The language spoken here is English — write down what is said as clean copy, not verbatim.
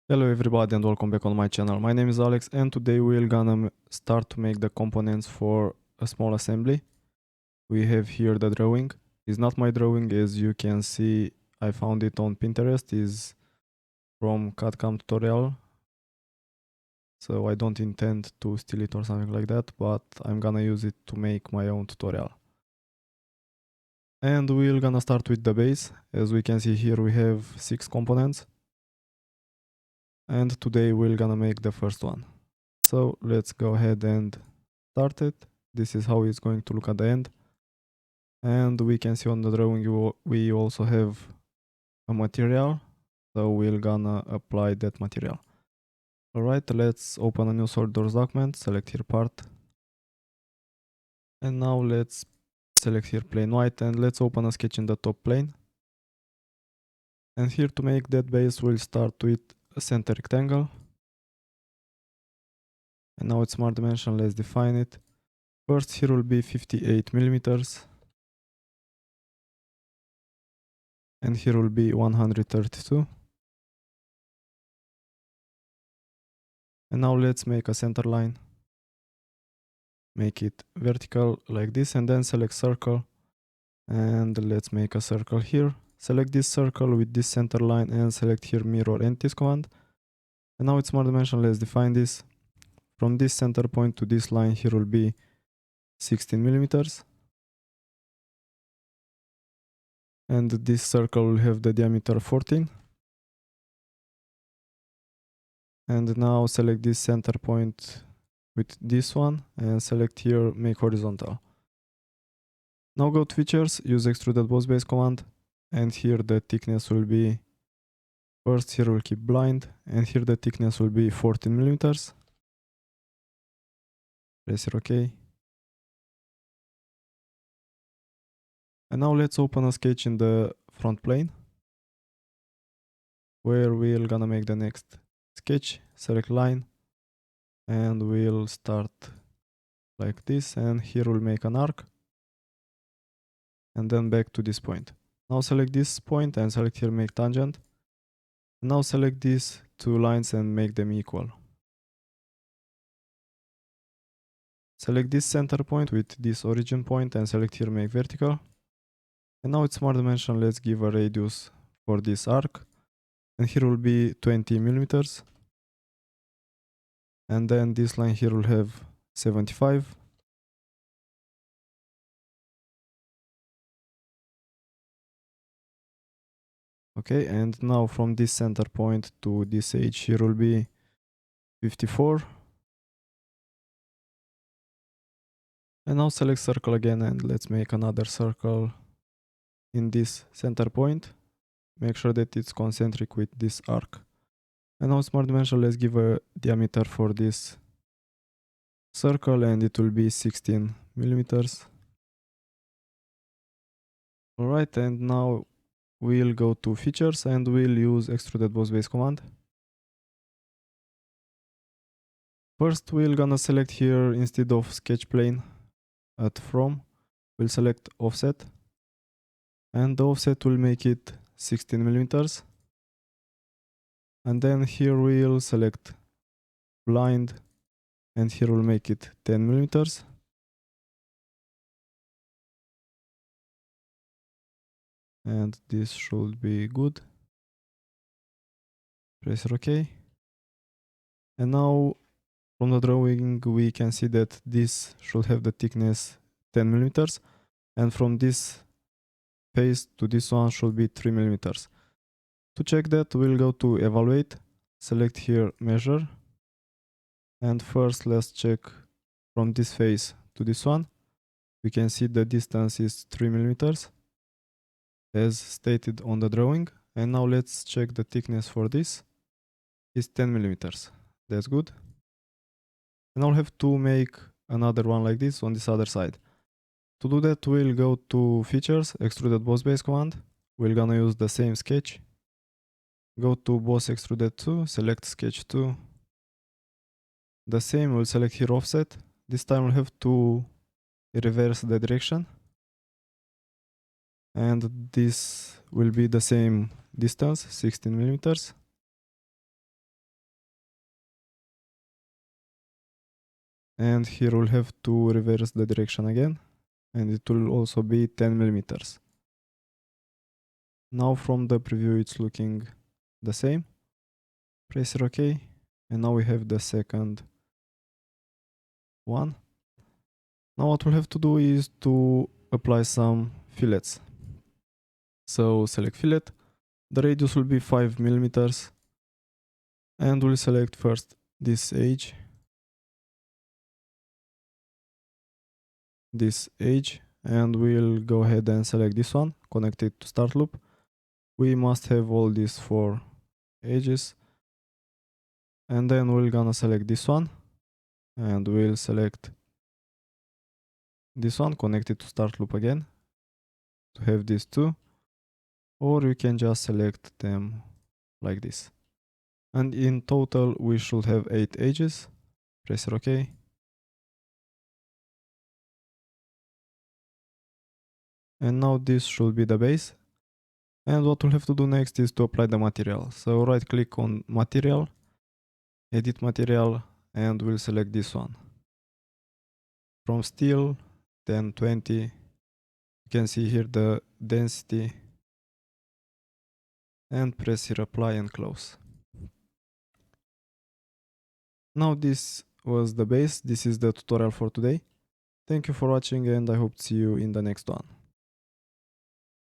Hello everybody and welcome back on my channel. My name is Alex and today we're gonna start to make the components for a small assembly. We have here the drawing. It's not my drawing, as you can see. I found it on Pinterest. It's from CAD/CAM tutorial. So I don't intend to steal it or something like that, but I'm gonna use it to make my own tutorial. And we're gonna start with the base. As we can see here, we have 6 components. And today we're gonna make the first one. So let's go ahead and start it. This is how it's going to look at the end. And we can see on the drawing we also have a material. So we're gonna apply that material. Alright, let's open a new SolidWorks document, select here part. And now let's select here plane white and let's open a sketch in the top plane. And here to make that base, we'll start with a center rectangle. And now it's smart dimension, let's define it. First here will be 58 millimeters. And here will be 132. And now let's make a center line. Make it vertical like this and then select circle. And let's make a circle here. Select this circle with this center line and select here mirror entities command. And now it's smart dimension, let's define this. From this center point to this line here will be 16 millimeters. And this circle will have the diameter 14. And now select this center point with this one and select here make horizontal. Now go to features, use extruded boss base command, and here the thickness will be, first here we'll keep blind, and here the thickness will be 14 millimeters. Press here OK. And now let's open a sketch in the front plane, where we're gonna make the next sketch. Select line, and we'll start like this, and here we'll make an arc. And then back to this point. Now select this point and select here make tangent. Now select these two lines and make them equal. Select this center point with this origin point and select here make vertical. And now it's smart dimension, let's give a radius for this arc. And here will be 20 millimeters. And then this line here will have 75. Okay, and now from this center point to this edge here will be 54. And now select circle again and let's make another circle in this center point. Make sure that it's concentric with this arc. And now smart dimension, let's give a diameter for this circle and it will be 16 millimeters. Alright, and now we'll go to features and we'll use extruded boss base command. First we're gonna select here, instead of sketch plane at from, we'll select offset. And the offset will make it 16 millimeters. And then here we'll select blind and here we'll make it 10 millimeters. And this should be good. Press OK. And now from the drawing we can see that this should have the thickness 10 millimeters. And from this face to this one should be 3 millimeters. To check that, we'll go to evaluate, select here measure. And first let's check from this face to this one. We can see the distance is 3 millimeters as stated on the drawing. And now let's check the thickness for this. It's 10 millimeters. That's good. And I'll have to make another one like this on this other side. To do that, we'll go to features, extruded boss base command. We're gonna use the same sketch. Go to boss extruded 2, select sketch 2. The same, we'll select here offset. This time we'll have to reverse the direction. And this will be the same distance, 16 millimeters. And here we'll have to reverse the direction again, and it will also be 10 millimeters. Now from the preview it's looking the same. Press OK, and now we have the second one. Now what we'll have to do is to apply some fillets. So select fillet, the radius will be 5 millimeters, and we'll select first this edge, and we'll go ahead and select this one, connect it to start loop. We must have all these 4 edges, and then we're gonna select this one, and we'll select this one, connect it to start loop again to have these 2, or you can just select them like this. And in total we should have 8 edges. Press OK. And now this should be the base. And what we'll have to do next is to apply the material. So right click on material, edit material, and we'll select this one. From steel, then 20. You can see here the density. And press here apply and close. Now this was the base. This is the tutorial for today. Thank you for watching, and I hope to see you in the next one.